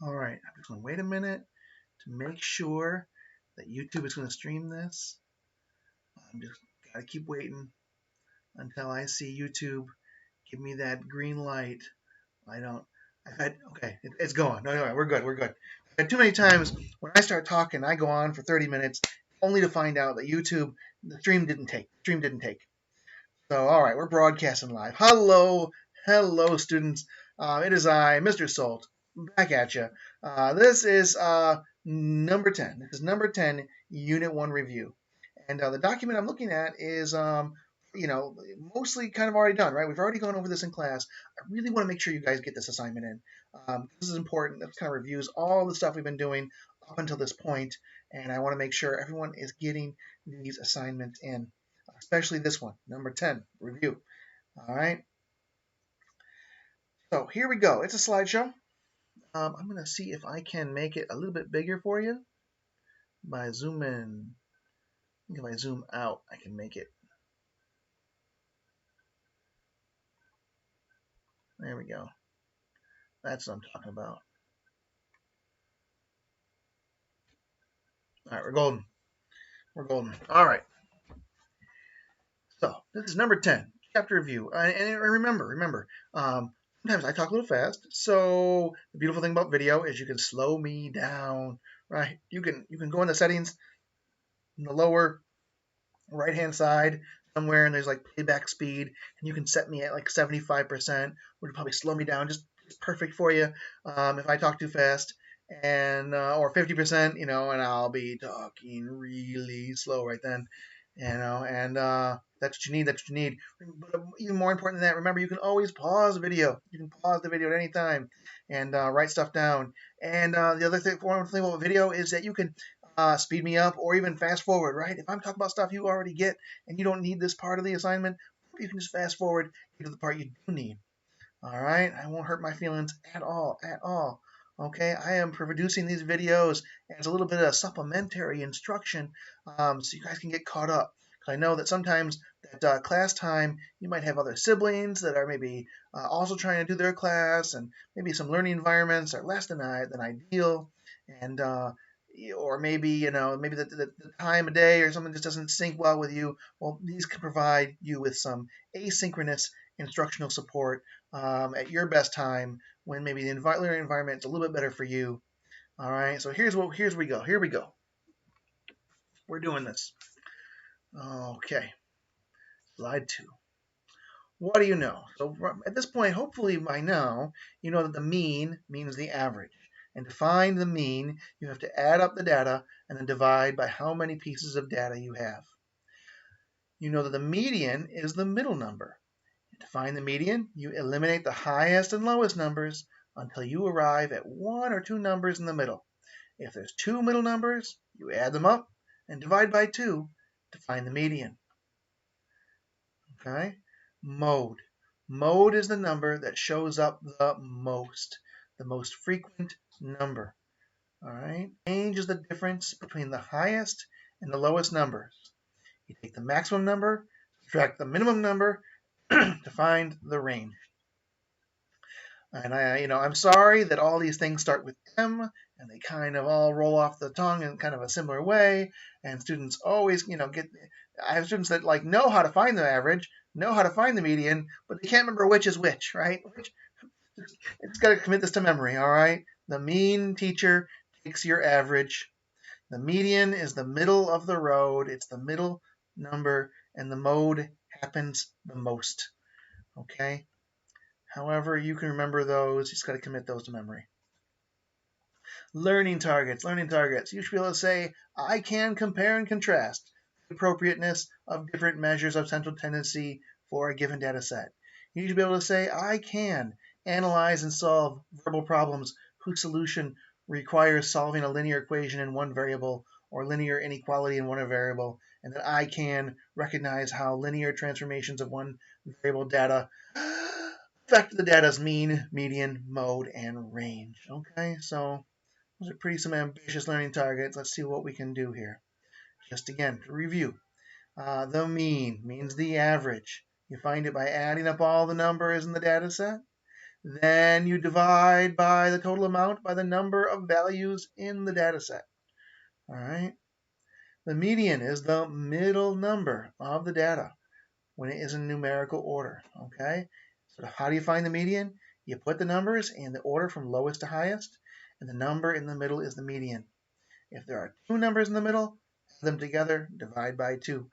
All right, I'm just going to wait a minute to make sure that YouTube is going to stream this. I'm just got to keep waiting until I see YouTube give me that green light. I don't. Okay, it's going. No, we're good. We're good. I've had too many times when I start talking, I go on for 30 minutes only to find out that YouTube, the stream didn't take. The stream didn't take. So, all right, we're broadcasting live. Hello, students. It is I, Mr. Salt, back at you. This is number 10. This is number 10, Unit 1 review. And the document I'm looking at is, mostly kind of already done, right? We've already gone over this in class. I really want to make sure you guys get this assignment in. This is important. That kind of reviews all the stuff we've been doing up until this point, and I want to make sure everyone is getting these assignments in, especially this one, number 10, review. All right. So here we go. It's a slideshow. I'm going to see if I can make it a little bit bigger for you by zooming. If I zoom out, I can make it. There we go. That's what I'm talking about. All right, we're golden. We're golden. All right. So this is number 10, chapter review. And remember, sometimes I talk a little fast. So the beautiful thing about video is you can slow me down, right? You can go in the settings in the lower right hand side somewhere, and there's like playback speed, and you can set me at like 75%, which would probably slow me down just perfect for you if I talk too fast, and or 50%, and I'll be talking really slow right then, and that's what you need. That's what you need. But even more important than that, remember, you can always pause the video. You can pause the video at any time and write stuff down. And the other thing, one thing about video is that you can speed me up or even fast forward, right? If I'm talking about stuff you already get and you don't need this part of the assignment, you can just fast forward to the part you do need. All right? I won't hurt my feelings at all, at all. Okay? I am producing these videos as a little bit of supplementary instruction so you guys can get caught up. I know that sometimes that class time, you might have other siblings that are maybe also trying to do their class, and maybe some learning environments are less than ideal, and or maybe maybe the time of day or something just doesn't sync well with you. Well, these can provide you with some asynchronous instructional support at your best time when maybe the learning environment is a little bit better for you. All right, so here's we go. Here we go. We're doing this. Okay, slide 2. What do you know? So at this point, hopefully by now, you know that the mean means the average. And to find the mean, you have to add up the data and then divide by how many pieces of data you have. You know that the median is the middle number. To find the median, you eliminate the highest and lowest numbers until you arrive at one or two numbers in the middle. If there's two middle numbers, you add them up and divide by 2 to find the median. Okay? Mode. Mode is the number that shows up the most frequent number. All right? Range is the difference between the highest and the lowest numbers. You take the maximum number, subtract the minimum number to find the range. And I'm sorry that all these things start with M, and they kind of all roll off the tongue in kind of a similar way. And students always, I have students that know how to find the average, know how to find the median, but they can't remember which is which, right? It's got to commit this to memory, all right? The mean teacher takes your average. The median is the middle of the road. It's the middle number, and the mode happens the most, okay? However, you can remember those. You just got to commit those to memory. Learning targets. You should be able to say, I can compare and contrast the appropriateness of different measures of central tendency for a given data set. You should be able to say, I can analyze and solve verbal problems whose solution requires solving a linear equation in one variable or linear inequality in one variable, and that I can recognize how linear transformations of one variable data affect the data's mean, median, mode, and range. Okay, so those are some ambitious learning targets. Let's see what we can do here. Just again, to review. The mean means the average. You find it by adding up all the numbers in the data set. Then you divide by the total amount by the number of values in the data set. All right. The median is the middle number of the data when it is in numerical order. Okay. So how do you find the median? You put the numbers in the order from lowest to highest, and the number in the middle is the median. If there are two numbers in the middle, add them together, divide by 2.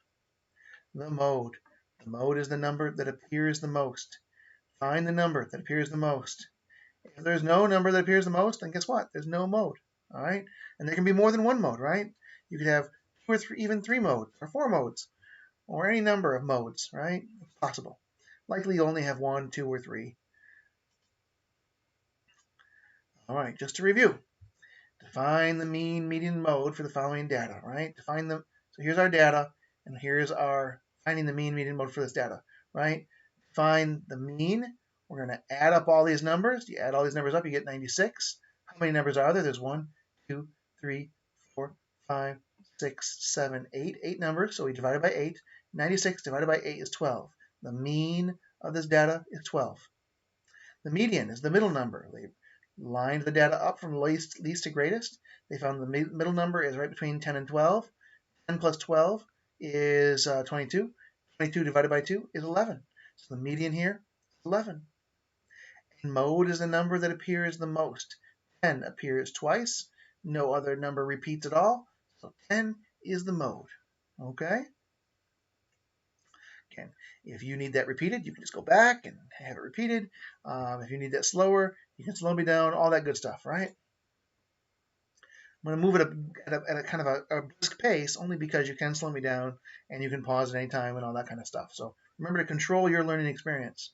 The mode. The mode is the number that appears the most. Find the number that appears the most. If there's no number that appears the most, then guess what? There's no mode. All right? And there can be more than one mode, right? You could have 2 or 3, even 3 modes, or 4 modes, or any number of modes, right? It's possible. Likely you only have 1, 2, or 3. All right, just to review. Define the mean, median, mode for the following data, right? Define them. So here's our data, and here's our finding the mean, median, mode for this data, right? Find the mean. We're going to add up all these numbers. You add all these numbers up, you get 96. How many numbers are there? There's 1, 2, 3, 4, 5, 6, 7, 8. 8 numbers, so we divide it by 8. 96 divided by 8 is 12. The mean of this data is 12. The median is the middle number. They lined the data up from least to greatest. They found the middle number is right between 10 and 12. 10 plus 12 is 22. 22 divided by 2 is 11. So the median here is 11. And mode is the number that appears the most. 10 appears twice. No other number repeats at all. So 10 is the mode. Okay? Again, if you need that repeated, you can just go back and have it repeated. If you need that slower, you can slow me down, all that good stuff, right? I'm going to move it at a kind of a brisk pace, only because you can slow me down and you can pause at any time and all that kind of stuff. So remember to control your learning experience.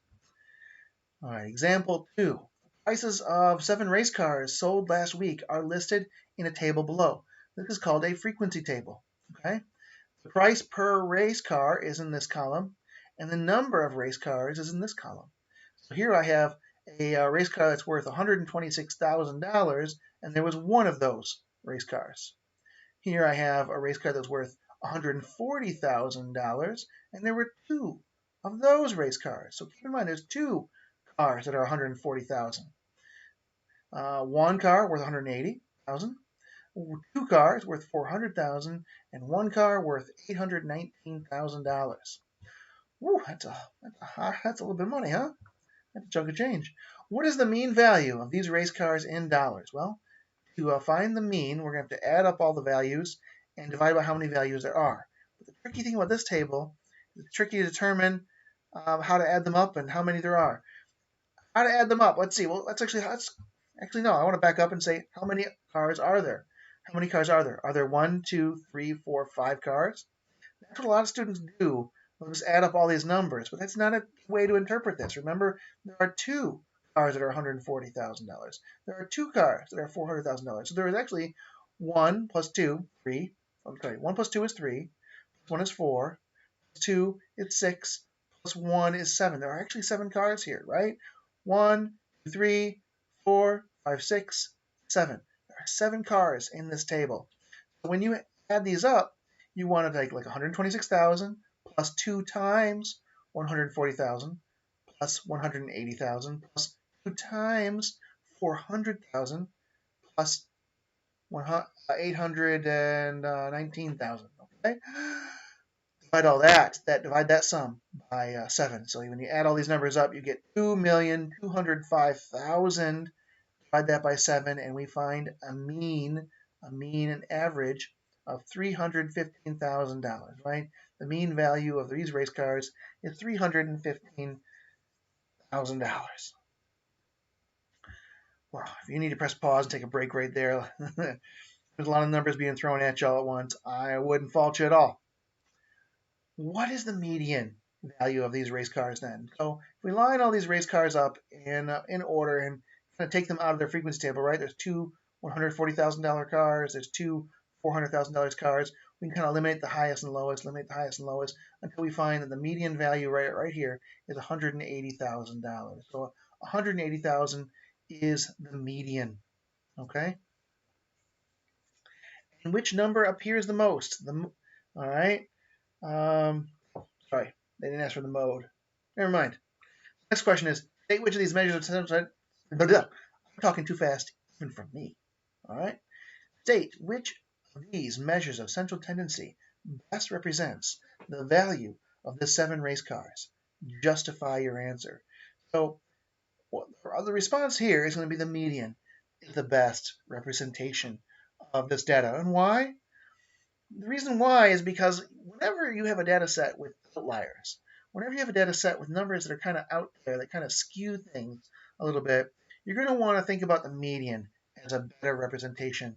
All right, example 2. Prices of 7 race cars sold last week are listed in a table below. This is called a frequency table. Okay. The price per race car is in this column, and the number of race cars is in this column. So here I have a race car that's worth $126,000, and there was one of those race cars. Here I have a race car that's worth $140,000, and there were 2 of those race cars. So keep in mind, there's 2 cars that are $140,000. One car worth $180,000. 2 cars worth $400,000, and 1 car worth $819,000. Woo, that's a little bit of money, huh? That's a chunk of change. What is the mean value of these race cars in dollars? Well, to find the mean, we're going to have to add up all the values and divide by how many values there are. But the tricky thing about this table is it's tricky to determine how to add them up and how many there are. How to add them up? Let's see. Well, actually no. I want to back up and say how many cars are there? How many cars are there? Are there 1, 2, 3, 4, 5 cars? That's what a lot of students do. They'll just add up all these numbers, but that's not a way to interpret this. Remember, there are 2 cars that are $140,000. There are 2 cars that are $400,000. So there is actually 1 plus 2, 3. I'm sorry, 1 plus 2 is 3. Plus 1 is 4. Plus 2 is 6. Plus 1 is 7. There are actually 7 cars here, right? 1, 2, 3, 4, 5, 6, 7. There are 7 cars in this table. So when you add these up, you want to take like 126,000 plus 2 times 140,000 plus 180,000 plus 2 times 400,000 plus 819,000. Okay? Divide all that divide that sum by 7. So when you add all these numbers up, you get 2,205,000. Divide that by 7, and we find a mean and average of $315,000, right? The mean value of these race cars is $315,000. Wow, if you need to press pause and take a break right there, there's a lot of numbers being thrown at you all at once. I wouldn't fault you at all. What is the median value of these race cars then? So if we line all these race cars up in order and kind of take them out of their frequency table, right? There's 2 $140,000 cars. There's 2 $400,000 cars. We can kind of eliminate the highest and lowest, until we find that the median value right here is $180,000. So $180,000 is the median. Okay. And which number appears the most? All right. Sorry, they didn't ask for the mode. Never mind. Next question is State which of these measures of central tendency. I'm talking too fast, even for me. All right. State which of these measures of central tendency best represents the value of the 7 race cars. Justify your answer. So the response here is going to be the median is the best representation of this data. And why? The reason why is because whenever you have a data set with outliers, whenever you have a data set with numbers that are kind of out there, that kind of skew things a little bit, you're going to want to think about the median as a better representation of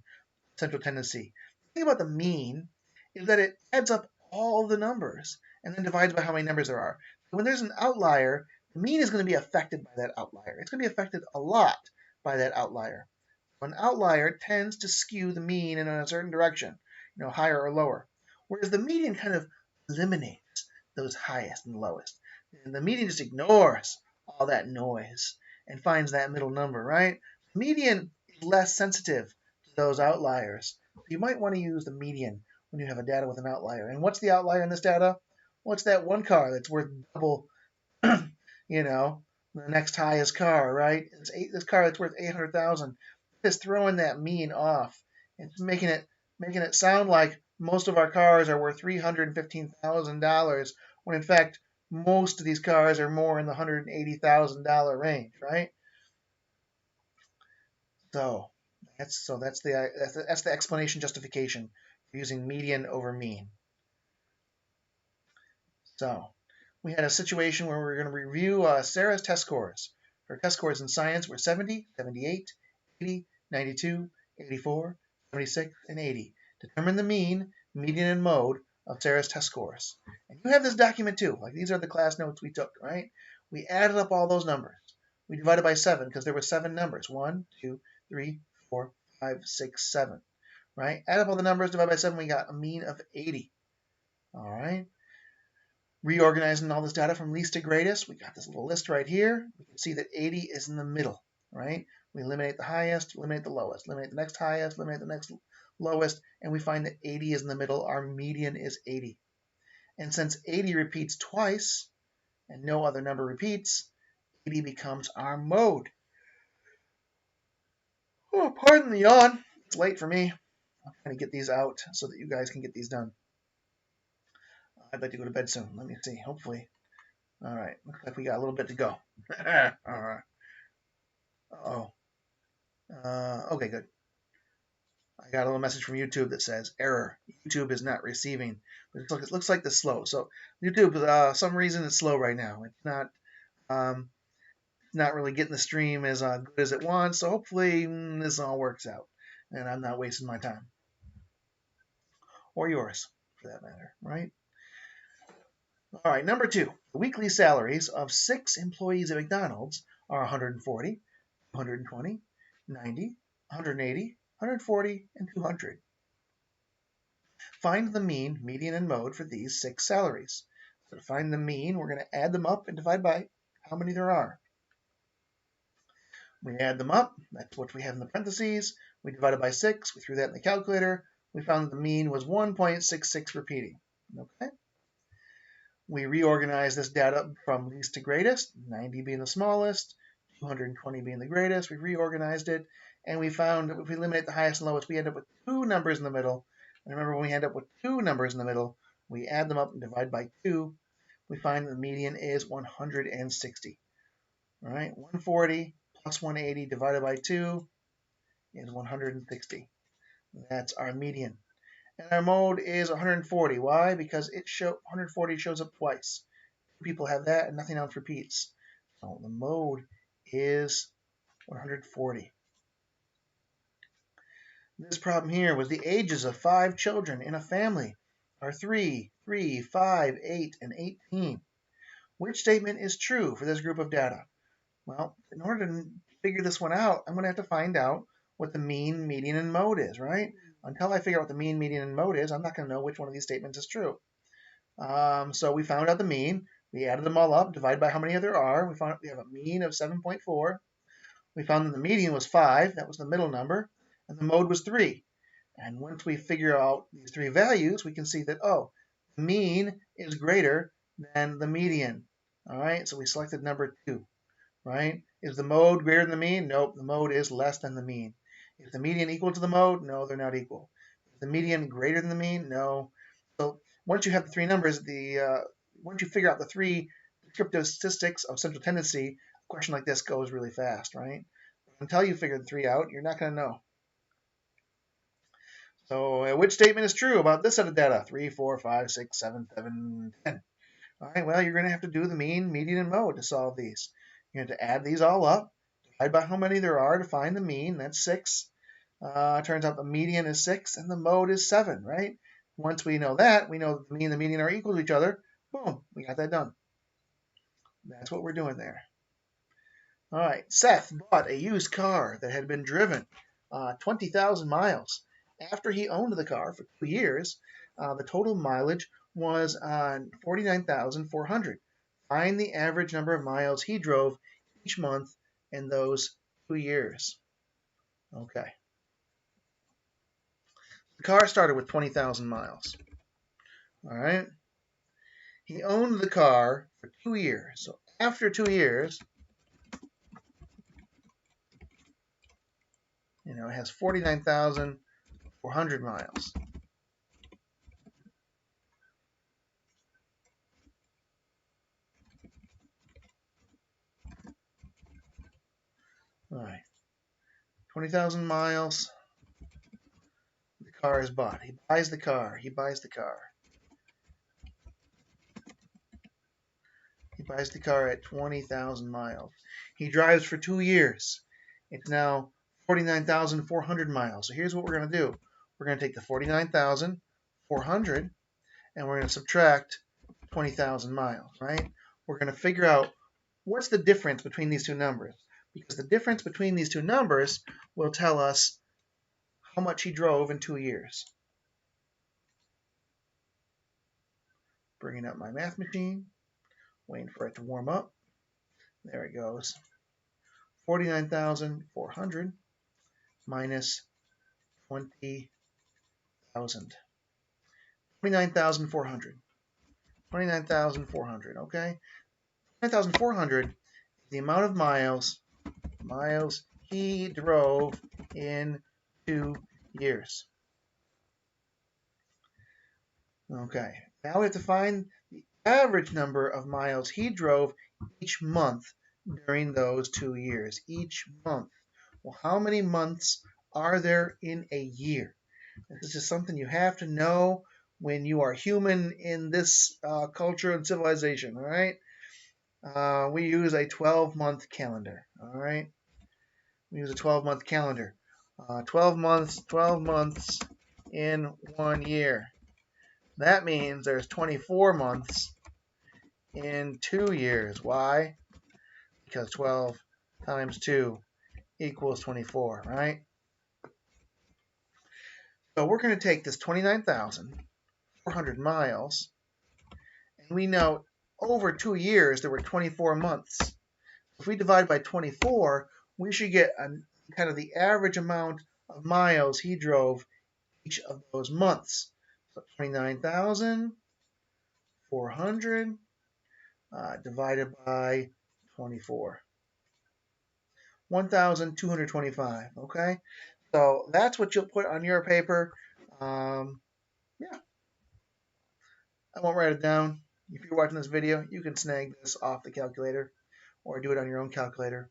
central tendency. The thing about the mean is that it adds up all the numbers and then divides by how many numbers there are. When there's an outlier, the mean is going to be affected by that outlier. It's going to be affected a lot by that outlier. An outlier tends to skew the mean in a certain direction, higher or lower. Whereas the median kind of eliminates those highest and lowest. And the median just ignores all that noise and finds that middle number, right? The median is less sensitive to those outliers. So you might want to use the median when you have a data with an outlier. And what's the outlier in this data? Well, it's that one car that's worth double, the next highest car, right? This car that's worth 800,000. It's throwing that mean off. It's making it sound like most of our cars are worth $315,000, when in fact most of these cars are more in the $180,000 range, right? So that's the explanation justification for using median over mean. So we had a situation where we're going to review Sarah's test scores. Her test scores in science were 70, 78, 80, 92, 84, 76, and 80. Determine the mean, median, and mode of Sarah's test scores. And you have this document too. Like, these are the class notes we took, right? We added up all those numbers. We divided by 7 because there were 7 numbers. 1, 2, 3, 4, 5, 6, 7. Right? Add up all the numbers, divide by 7, we got a mean of 80. All right? Reorganizing all this data from least to greatest, we got this little list right here. We can see that 80 is in the middle, right? We eliminate the highest, eliminate the lowest, eliminate the next highest, eliminate the next lowest, and we find that 80 is in the middle. Our median is 80. And since 80 repeats twice and no other number repeats, 80 becomes our mode. Oh, pardon the yawn. It's late for me. I'm trying to get these out so that you guys can get these done. I'd like to go to bed soon. Let me see. Hopefully. All right. Looks like we got a little bit to go. All right. Uh-oh. Okay, good. I got a little message from YouTube that says error. YouTube is not receiving. It looks like it's slow. So YouTube, some reason it's slow right now. It's not really getting the stream as good as it wants. So hopefully this all works out, and I'm not wasting my time or yours, for that matter, right? All right, number 2. The weekly salaries of 6 employees at McDonald's are 140, 220, 90, 180, 140, and 200. Find the mean, median, and mode for these 6 salaries. So to find the mean, we're going to add them up and divide by how many there are. We add them up. That's what we have in the parentheses. We divided by 6. We threw that in the calculator. We found that the mean was 1.66 repeating. Okay. We reorganized this data from least to greatest, 90 being the smallest, 220 being the greatest. We reorganized it, and we found that if we eliminate the highest and lowest, we end up with 2 numbers in the middle. And remember, when we end up with 2 numbers in the middle, we add them up and divide by 2. We find that the median is 160. All right, 140 plus 180 divided by 2 is 160. That's our median. And our mode is 140. Why? Because 140 shows up twice. People have that and nothing else repeats. So the mode is 140. This problem here was the ages of 5 children in a family are 3, 5, 8, and 18. Which statement is true for this group of data? Well, in order to figure this one out, I'm going to have to find out what the mean, median, and mode is, right? Until I figure out what the mean, median, and mode is, I'm not going to know which one of these statements is true. So we found out the mean. We added them all up, divided by how many there are. We found we have a mean of 7.4. We found that the median was 5. That was the middle number. And the mode was 3. And once we figure out these 3 values, we can see that, the mean is greater than the median. All right, so we selected number 2. right? Is the mode greater than the mean? Nope, the mode is less than the mean. Is the median equal to the mode? No, they're not equal. Is the median greater than the mean? No. So once you have the three numbers, once you figure out the three descriptive statistics of central tendency, a question like this goes really fast, right? Until you figure the three out, you're not going to know. So which statement is true about this set of data? 3, 4, 5, 6, 7, 7, 10. All right, well, you're going to have to do the mean, median, and mode to solve these. You have to add these all up, divide by how many there are to find the mean. That's 6. Turns out the median is 6 and the mode is 7, right? Once we know that, we know that the mean and the median are equal to each other. Boom, we got that done. That's what we're doing there. All right, Seth bought a used car that had been driven 20,000 miles. After he owned the car for 2 years, the total mileage was 49,400. Find the average number of miles he drove each month in those 2 years. Okay. The car started with 20,000 miles. All right. He owned the car for 2 years. So after 2 years, it has 49,400 miles. All right. 20,000 miles. The car is bought. He buys the car. He buys the car. He buys the car at 20,000 miles. He drives for 2 years. It's now 49,400 miles. So here's what we're going to do. We're going to take the 49,400 and we're going to subtract 20,000 miles, right? We're going to figure out what's the difference between these two numbers, because the difference between these two numbers will tell us how much he drove in 2 years. Bringing up my math machine, waiting for it to warm up. There it goes. 49,400 minus 20,000. 29,400. 29,400, okay? 29,400 is the amount of miles he drove in 2 years. Okay, now we have to find the average number of miles he drove each month during those 2 years. Each month. Well, how many months are there in a year? This is just something you have to know when you are human in this culture and civilization, all right? We use a 12-month calendar, all right? We use a 12-month calendar. 12 months in 1 year. That means there's 24 months in 2 years. Why? Because 12 times 2 equals 24, right? So we're going to take this 29,400 miles, and we know over 2 years there were 24 months. If we divide by 24, we should get kind of the average amount of miles he drove each of those months. So 29,400 divided by 24. 1,225, okay? So that's what you'll put on your paper. Yeah, I won't write it down. If you're watching this video, you can snag this off the calculator or do it on your own calculator.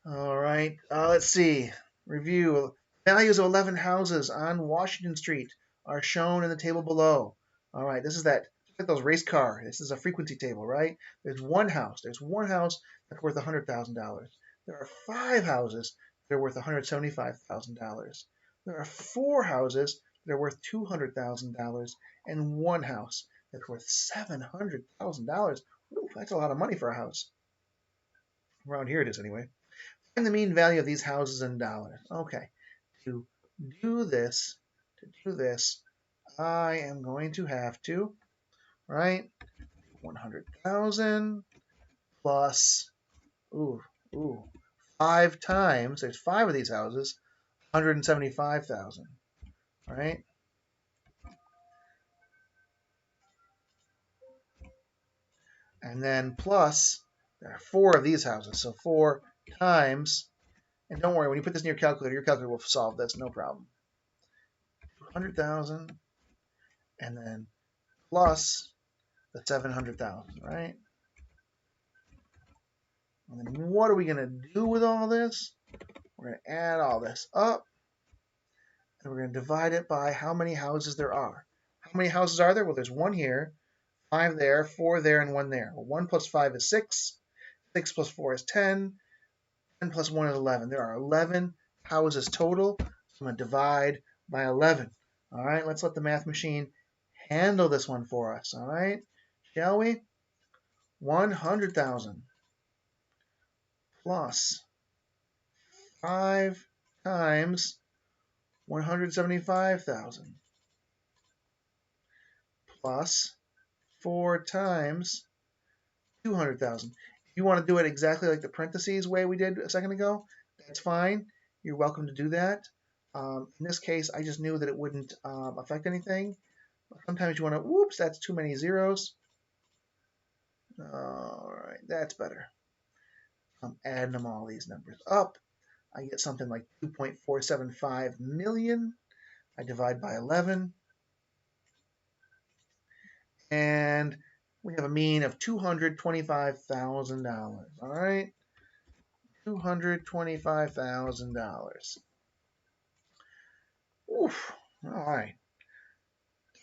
All right, let's see. Review. Values of 11 houses on Washington Street are shown in the table below. All right, this is that. Look at those race car. This is a frequency table, right? There's one house. There's one house that's worth $100,000. There are 5 houses that are worth $175,000. There are 4 houses that are worth $200,000, and 1 house that's worth $700,000. That's a lot of money for a house. Around here it is anyway. Find the mean value of these houses in dollars. Okay. To do this, I am going to have to, right? 100,000 plus, 5 times, there's 5 of these houses, 175,000, right? And then plus There are 4 of these houses, so 4 times, and don't worry, when you put this in your calculator will solve this, no problem. 200,000, and then plus the 700,000, right? And then what are we going to do with all this? We're going to add all this up, and we're going to divide it by how many houses there are. How many houses are there? Well, there's 1 here, 5 there, 4 there, and 1 there. Well, 1 plus 5 is 6. 6 plus 4 is 10. 10 plus 1 is 11. There are 11 houses total. So I'm going to divide by 11. All right, let's let the math machine handle this one for us. All right, shall we? 100,000 plus 5 times 175,000 plus 4 times 200,000. If you want to do it exactly like the parentheses way we did a second ago, that's fine. You're welcome to do that. In this case, I just knew that it wouldn't affect anything. Sometimes you want to, whoops, that's too many zeros. All right, that's better. I'm adding them all these numbers up. I get something like 2.475 million. I divide by 11. And we have a mean of $225,000. All right, $225,000. Oof. All right.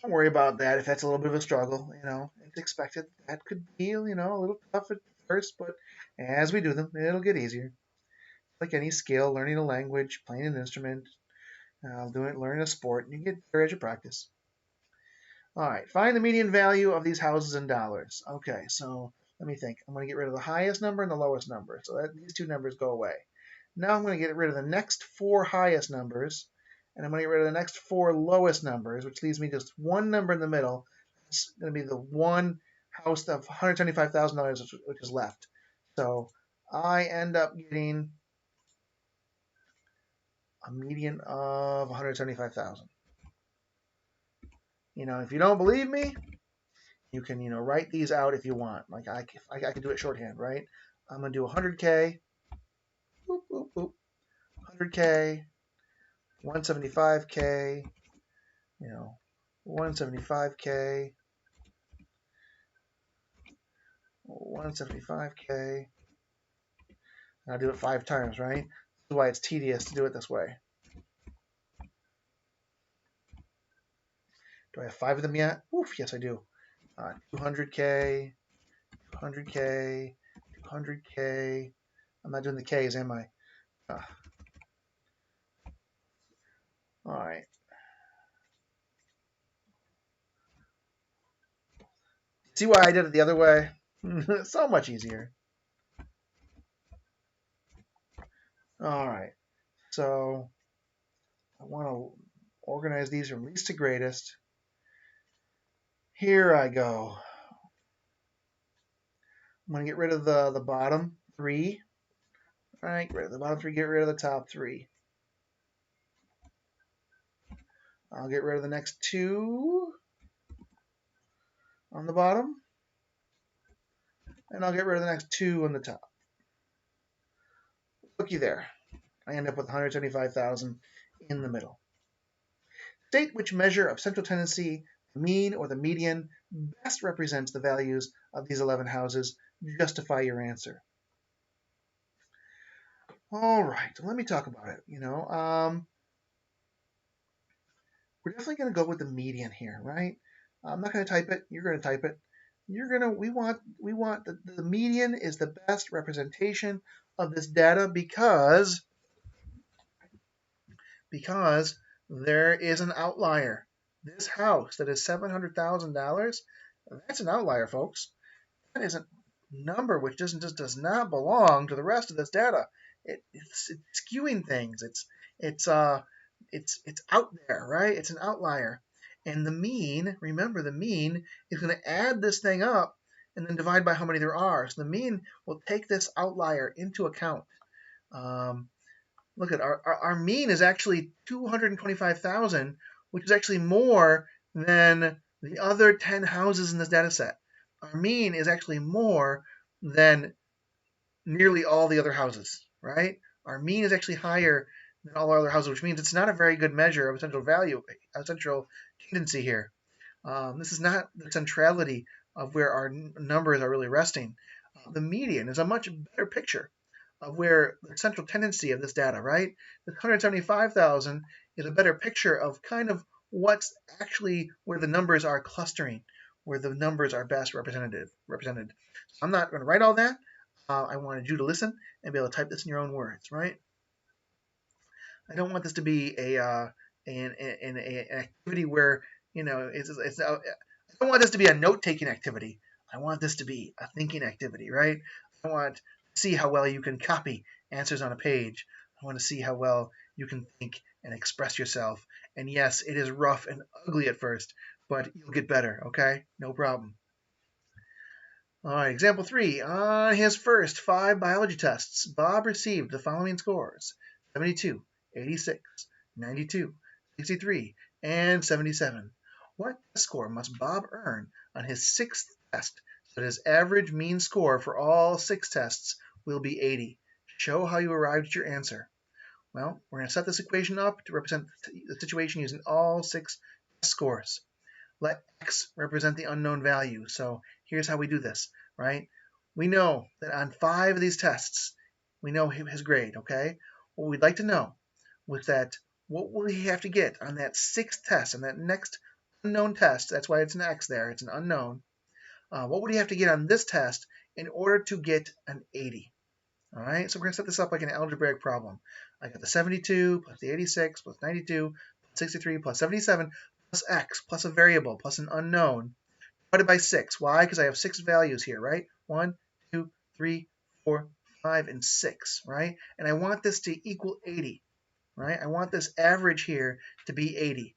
Don't worry about that if that's a little bit of a struggle. You know, it's expected. That could be, you know, a little tough at first, but as we do them, it'll get easier. Like any skill, learning a language, playing an instrument, learning a sport, you get better as you practice. All right, find the median value of these houses in dollars. Okay, so let me think. I'm going to get rid of the highest number and the lowest number, so that these 2 numbers go away. Now I'm going to get rid of the next 4 highest numbers, and I'm going to get rid of the next 4 lowest numbers, which leaves me just 1 number in the middle. It's going to be the one house of $175,000 which is left. So I end up getting a median of 175,000. You know, if you don't believe me, you can, you know, write these out if you want. Like I could do it shorthand, right? I'm going to do 100K, boop, boop, boop, 100K, 175K, you know, 175K, 175K. I'll do it 5 times, right? This is why it's tedious to do it this way. Do I have 5 of them yet? Oof, yes, I do. 200K, 200K, 200K. I'm not doing the K's, am I? All right. See why I did it the other way? So much easier. All right. So I want to organize these from least to greatest. Here I go. I'm going to get rid of the bottom 3. All right, get rid of the bottom 3, get rid of the top 3. I'll get rid of the next 2 on the bottom. And I'll get rid of the next 2 on the top. Looky there. I end up with 175,000 in the middle. State which measure of central tendency, the mean or the median, best represents the values of these 11 houses. Justify your answer. All right, let me talk about it. You know, we're definitely going to go with the median here, right? I'm not going to type it. You're going to type it. We want the median is the best representation of this data because there is an outlier. This house that is $700,000, that's an outlier, folks. That is a number which just does not belong to the rest of this data. It's skewing things. It's out there, right? It's an outlier. And the mean, remember, the mean is going to add this thing up and then divide by how many there are. So the mean will take this outlier into account. Look at our mean is actually 225,000, which is actually more than the other 10 houses in this data set. Our mean is actually more than nearly all the other houses, right? Our mean is actually higher than all our other houses, which means it's not a very good measure of essential value, essential tendency here. This is not the centrality of where our numbers are really resting. The median is a much better picture of where the central tendency of this data, right? The 175,000 is a better picture of kind of what's actually where the numbers are clustering, where the numbers are best represented. I'm not going to write all that. I wanted you to listen and be able to type this in your own words, right? I don't want this to be an activity where I don't want this to be a note-taking activity. I want this to be a thinking activity, right? I want to see how well you can copy answers on a page. I want to see how well you can think and express yourself. And yes, it is rough and ugly at first, but you'll get better, okay? No problem. All right, example 3. On his first 5 biology tests, Bob received the following scores: 72, 86, 92, 63, and 77. What score must Bob earn on his 6th test so that his average mean score for all 6 tests will be 80? Show how you arrived at your answer. Well, we're going to set this equation up to represent the situation using all 6 test scores. Let x represent the unknown value. So here's how we do this, right? We know that on 5 of these tests, we know his grade, okay? What we'd like to know was that what will he have to get on that 6th test, on that next unknown test? That's why it's an x there, it's an unknown. What would he have to get on this test in order to get an 80? All right, so we're going to set this up like an algebraic problem. I got the 72 plus the 86 plus 92 plus 63 plus 77 plus x plus a variable plus an unknown divided by 6. Why? Because I have 6 values here, right? 1, 2, 3, 4, 5, and 6, right? And I want this to equal 80, right? I want this average here to be 80,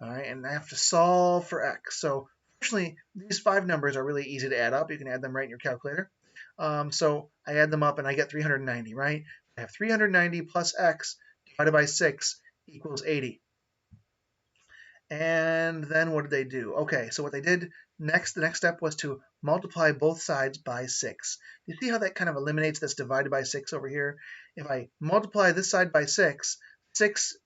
all right? And I have to solve for x. So fortunately, these 5 numbers are really easy to add up. You can add them right in your calculator. So I add them up and I get 390, right? I have 390 plus x divided by 6 equals 80. And then what did they do? Okay, so what they did next, the next step was to multiply both sides by 6. You see how that kind of eliminates this divided by 6 over here? If I multiply this side by 6, 6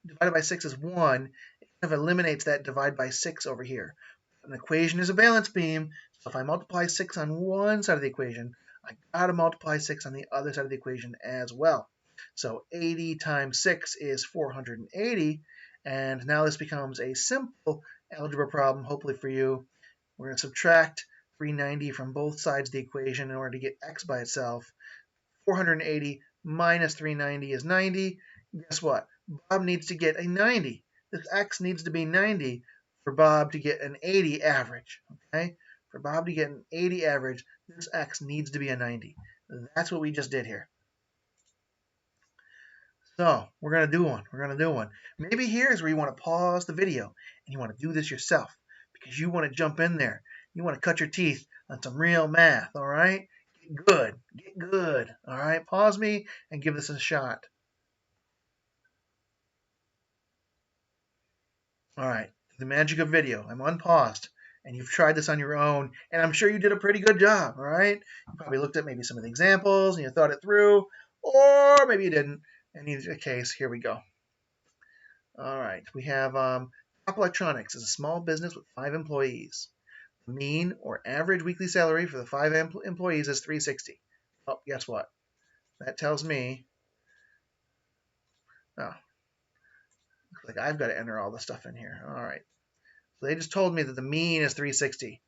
divided by 6 is 1. It kind of eliminates that divide by 6 over here. An equation is a balance beam, so if I multiply 6 on one side of the equation, I got to multiply 6 on the other side of the equation as well. So 80 times 6 is 480, and now this becomes a simple algebra problem, hopefully for you. We're going to subtract 390 from both sides of the equation in order to get x by itself. 480 minus 390 is 90. Guess what? Bob needs to get a 90. This x needs to be 90 for Bob to get an 80 average. Okay? For Bob to get an 80 average, this x needs to be a 90. That's what we just did here. So we're going to do one. We're going to do one. Maybe here's where you want to pause the video and you want to do this yourself because you want to jump in there. You want to cut your teeth on some real math, all right? Get good. Get good, all right? Pause me and give this a shot. All right, the magic of video. I'm unpaused, and you've tried this on your own, and I'm sure you did a pretty good job, all right? You probably looked at maybe some of the examples, and you thought it through, or maybe you didn't. In either case, here we go. All right, we have Top Electronics is a small business with 5 employees. The mean or average weekly salary for the 5 employees is $360. Oh, guess what? That tells me, oh, looks like I've got to enter all the stuff in here. All right. So they just told me that the mean is 360.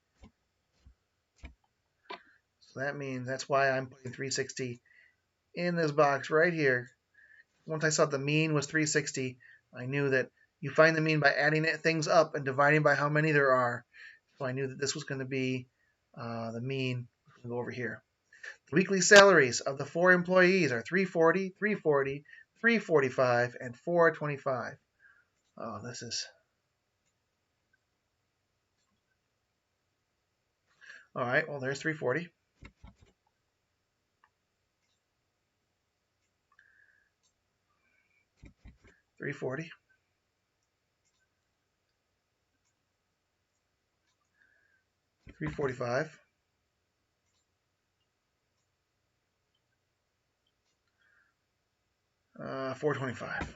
So that means that's why I'm putting 360 in this box right here. Once I saw the mean was 360, I knew that you find the mean by adding things up and dividing by how many there are. So I knew that this was going to be the mean. We'll go over here. The weekly salaries of the 4 employees are $340, $340, $345, and $425. Oh, this is... All right, well, there's 340. $340. $345. 425.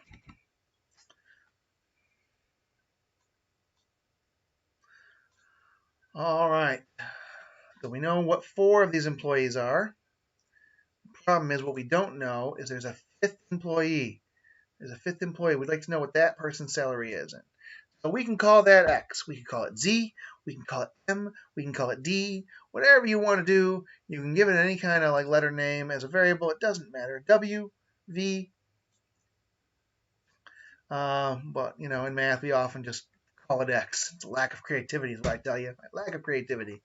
All right. So we know what 4 of these employees are. The problem is what we don't know is there's a 5th employee. There's a 5th employee. We'd like to know what that person's salary is. So we can call that X. We can call it Z. We can call it M. We can call it D. Whatever you want to do. You can give it any kind of like letter name as a variable. It doesn't matter. W, V. But, you know, in math, we often just call it X. It's a lack of creativity is what I tell you. Lack of creativity.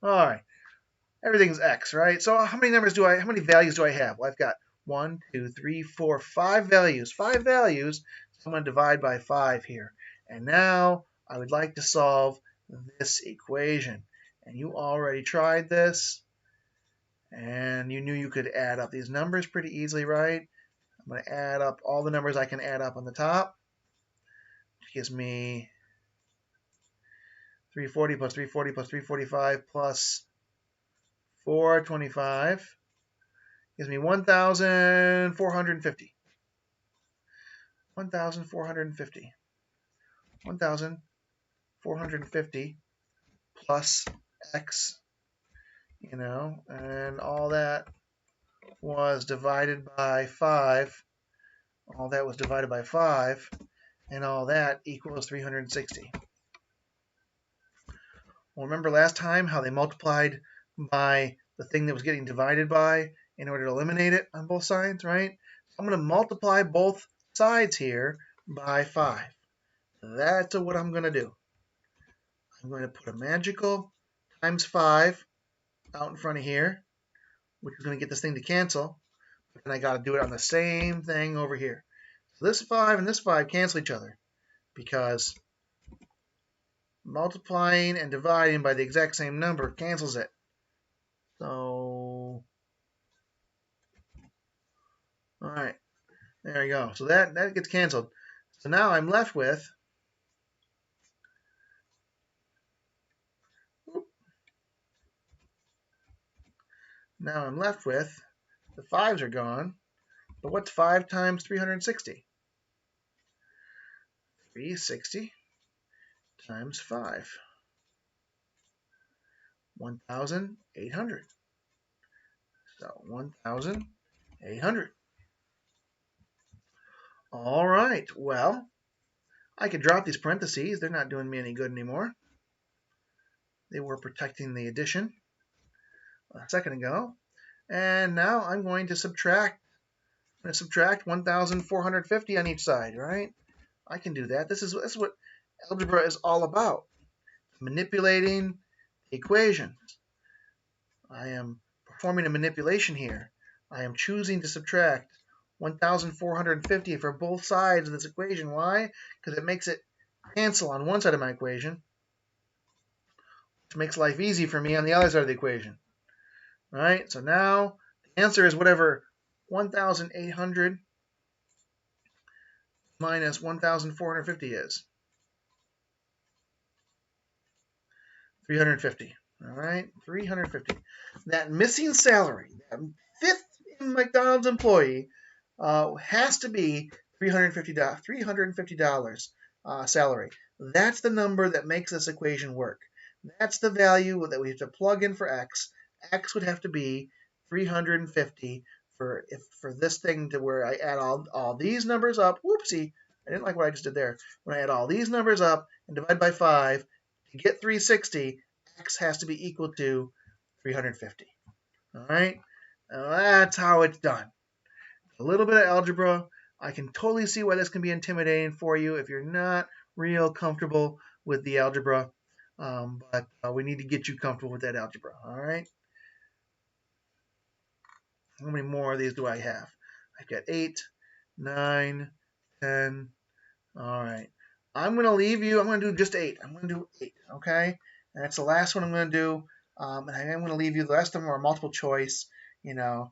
All right. Everything's X, right? So how many values do I have? Well, I've got 1, 2, 3, 4, 5 values. 5 values. So I'm going to divide by 5 here. And now I would like to solve this equation. And you already tried this. And you knew you could add up these numbers pretty easily, right? I'm going to add up all the numbers I can add up on the top. Which gives me 340 plus 340 plus 345 plus 425 gives me 1,450. 1,450. 1,450 plus X, you know, and all that was divided by 5. All that was divided by 5, and all that equals 360. Well, remember last time how they multiplied by the thing that was getting divided by in order to eliminate it on both sides, right? I'm going to multiply both sides here by 5. That's what I'm going to do. I'm going to put a magical times 5 out in front of here, which is going to get this thing to cancel. But then I got to do it on the same thing over here. So this 5 and this 5 cancel each other because multiplying and dividing by the exact same number cancels it. So, all right, there you go. So that gets canceled. So now I'm left with the 5s are gone. But what's 5 times 360? 360 times 5. 1,800. So 1,800. All right, well, I could drop these parentheses. They're not doing me any good anymore. They were protecting the addition a second ago. And now I'm going to subtract. I'm going to subtract 1,450 on each side, right? I can do that. This is what algebra is all about. Manipulating equations. I am performing a manipulation here. I am choosing to subtract 1,450 for both sides of this equation. Why? Because it makes it cancel on one side of my equation, which makes life easy for me on the other side of the equation. All right, so now the answer is whatever 1,800 minus 1,450 is. 350. All right, 350. That missing salary, that 5th McDonald's employee, has to be $350 salary. That's the number that makes this equation work. That's the value that we have to plug in for X. X would have to be 350 for this thing to where I add all these numbers up. Whoopsie, I didn't like what I just did there. When I add all these numbers up and divide by 5 to get 360, X has to be equal to 350. All right, now that's how it's done. A little bit of algebra. I can totally see why this can be intimidating for you if you're not real comfortable with the algebra. But we need to get you comfortable with that algebra. All right. How many more of these do I have? I've got 8, 9, 10. All right. I'm going to leave you. I'm going to do just 8. I'm going to do 8. Okay. And that's the last one I'm going to do. And I'm going to leave you. The rest of them are multiple choice. You know,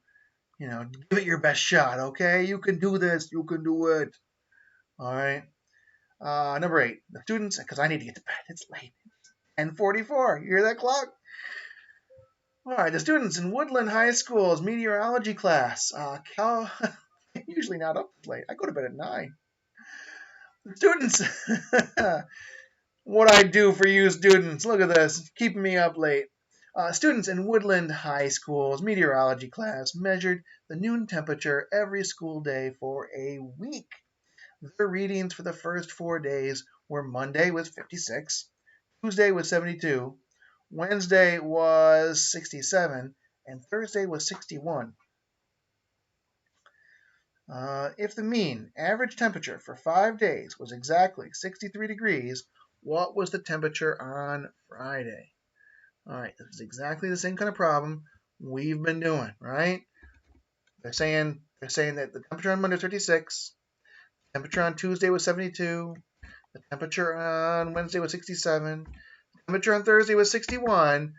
give it your best shot, okay? You can do this. You can do it. All right. Number 8, the students, because I need to get to bed. It's late. 10:44. You hear that clock? All right. The students in Woodland High School's meteorology class. You usually not up late. I go to bed at 9. Students, what I do for you students. Look at this, keeping me up late. Students in Woodland High School's meteorology class measured the noon temperature every school day for a week. Their readings for the first 4 days were Monday was 56, Tuesday was 72, Wednesday was 67, and Thursday was 61. If the mean average temperature for 5 days was exactly 63 degrees, what was the temperature on Friday? All right, this is exactly the same kind of problem we've been doing, right? They're saying that the temperature on Monday was 56, temperature on Tuesday was 72, the temperature on Wednesday was 67, the temperature on Thursday was 61.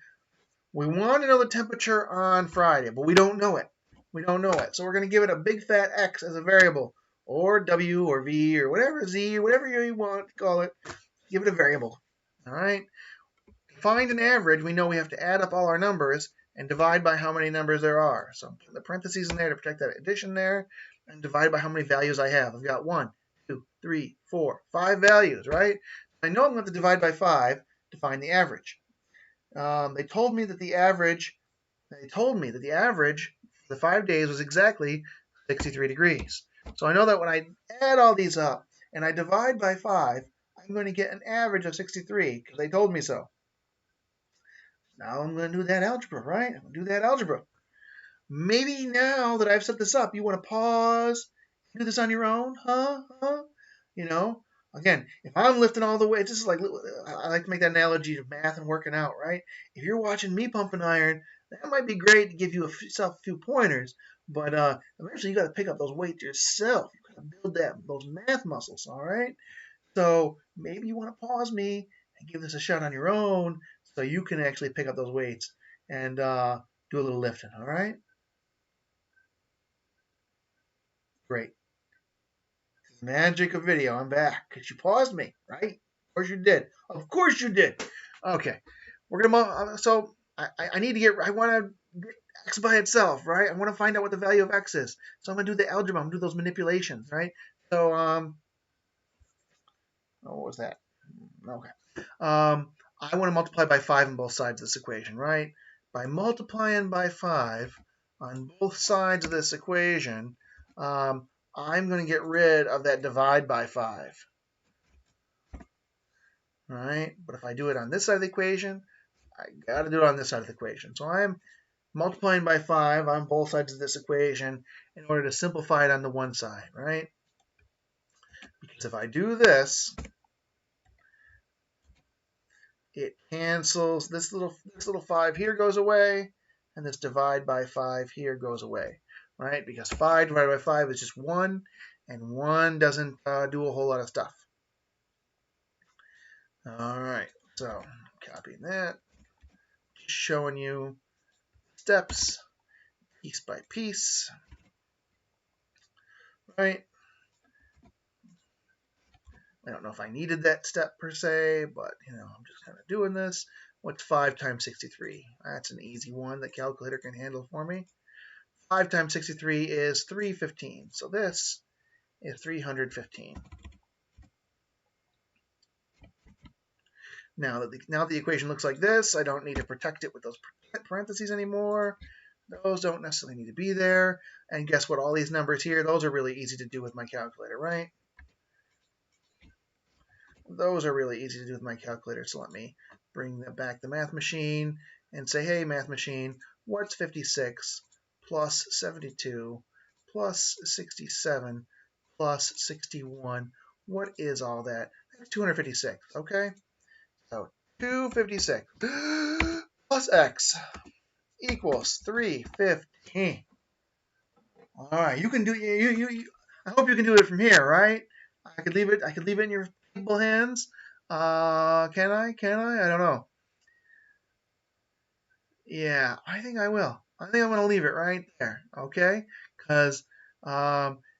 We want to know the temperature on Friday, but we don't know it. We don't know it. So we're going to give it a big fat X as a variable, or W or V or whatever, Z or whatever you want to call it. Give it a variable. All right? To find an average, we know we have to add up all our numbers and divide by how many numbers there are. So I'm putting the parentheses in there to protect that addition there, and divide by how many values I have. I've got 1, 2, 3, 4, 5 values, right? I know I'm going to have to divide by 5 to find the average. They told me that the average for the 5 days was exactly 63 degrees. So I know that when I add all these up and I divide by 5, I'm going to get an average of 63 because they told me so. Now I'm going to do that algebra, right? I'm going to do that algebra. Maybe now that I've set this up, you want to pause, do this on your own, huh? You know, again, if I'm lifting all the weight, this is like, I like to make that analogy of math and working out, right? If you're watching me pump and iron, that might be great to give yourself a few pointers, but eventually you got to pick up those weights yourself. You got to build those math muscles, all right? So maybe you want to pause me and give this a shot on your own so you can actually pick up those weights and do a little lifting, all right? Great. Magic of video. I'm back. Because you paused me, right? Of course you did. Of course you did. Okay. We're gonna so I need to get I want to get x by itself, right? I want to find out what the value of x is. So I'm gonna do the algebra. I'm gonna do those manipulations, right? So what was that? Okay. I want to multiply by 5 on both sides of this equation, right? By multiplying by 5 on both sides of this equation, I'm going to get rid of that divide by 5. All right? But if I do it on this side of the equation, I got to do it on this side of the equation. So I'm multiplying by 5 on both sides of this equation in order to simplify it on the one side, right? Because if I do this, it cancels. This little 5 here goes away, and this divide by 5 here goes away, right? Because 5 divided by 5 is just 1, and 1 doesn't do a whole lot of stuff. All right, so copying that, just showing you steps piece by piece, right? I don't know if I needed that step per se, but I'm just kind of doing this. What's 5 times 63? That's an easy one the calculator can handle for me. 5 times 63 is 315. So this is 315. Now that the equation looks like this, I don't need to protect it with those parentheses anymore. Those don't necessarily need to be there. And guess what? All these numbers here, those are really easy to do with my calculator, right? Those are really easy to do with my calculator. So let me bring back the math machine and say, hey, math machine, what's 56 plus 72 plus 67 plus 61? What is all that? That's 256, okay? So 256 plus x equals 315. All right, you can do you. I hope you can do it from here, right? I could leave it in your capable hands. Can I? I don't know. Yeah, I think I will. I think I'm gonna leave it right there, okay? Because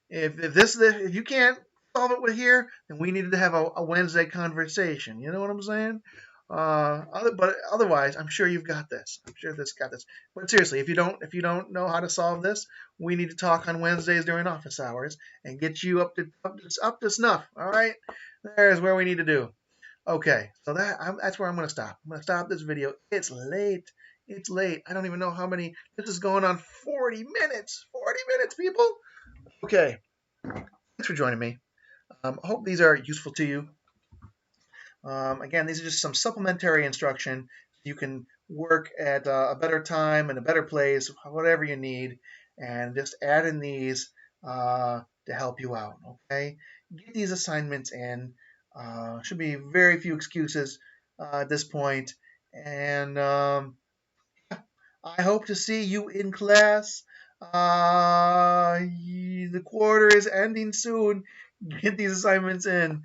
if you can't solve it with here, then we needed to have a Wednesday conversation. You know what I'm saying? But otherwise, I'm sure you've got this. I'm sure this got this. But seriously, if you don't know how to solve this, we need to talk on Wednesdays during office hours and get you up to snuff. All right, there's where we need to do. Okay, so that's where I'm going to stop. I'm going to stop this video. It's late. It's late. I don't even know how many. This is going on 40 minutes. 40 minutes, people. Okay, thanks for joining me. I hope these are useful to you. Again, these are just some supplementary instruction. You can work at a better time and a better place, whatever you need, and just add in these to help you out. Okay, get these assignments in. Should be very few excuses at this point, and I hope to see you in class. The quarter is ending soon. Get these assignments in.